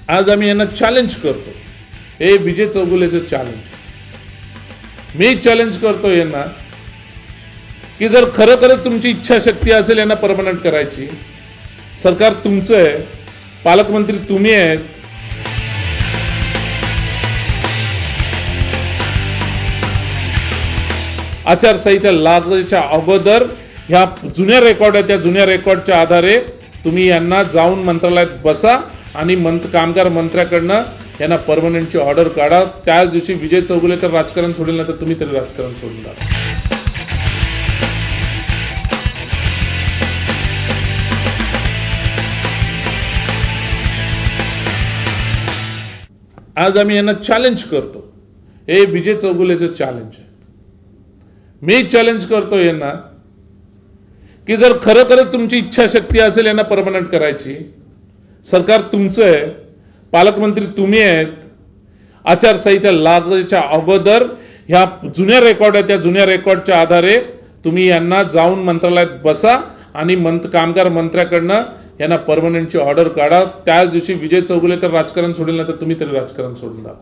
आज आम्ही यांना चॅलेंज करतो, हे विजय चौगुलेचं चॅलेंज। मी चॅलेंज करतो यांना की जर खरंच तुमची इच्छाशक्ती असेल यांना परमनंट करायची, सरकार तुमचं आहे, पालकमंत्री तुम्ही आहेत, आचारसंहिता लागण्याच्या अगोदर ह्या जुन्या रेकॉर्ड आहे, त्या जुन्या रेकॉर्डच्या आधारे तुम्ही यांना जाऊन मंत्रालयात बसा आणि कामगार मंत्र्याकडनं यांना परमनंटची ऑर्डर काढा। त्याच दिवशी विजय चौगुले तर राजकारण सोडेल, नाही तर तुम्ही तरी राजकारण सोडून द्या। आज आम्ही यांना चॅलेंज करतो, हे विजय चौगुलेचं चॅलेंज आहे। मी चॅलेंज करतो यांना की जर खरंच तुमची इच्छाशक्ती असेल यांना परमनंट करायची, सरकार तुमचं आहे, पालकमंत्री तुम्ही आहेत, आचारसंहिता लागण्याच्या अगोदर ह्या जुन्या रेकॉर्ड आहे, त्या जुन्या रेकॉर्डच्या आधारे तुम्ही यांना जाऊन मंत्रालयात बसा आणि कामगार मंत्र्याकडनं यांना परमनंटची ऑर्डर काढा। त्याच दिवशी विजय चौगुले तर राजकारण सोडेल, नाही तर तुम्ही तरी राजकारण सोडून द्या।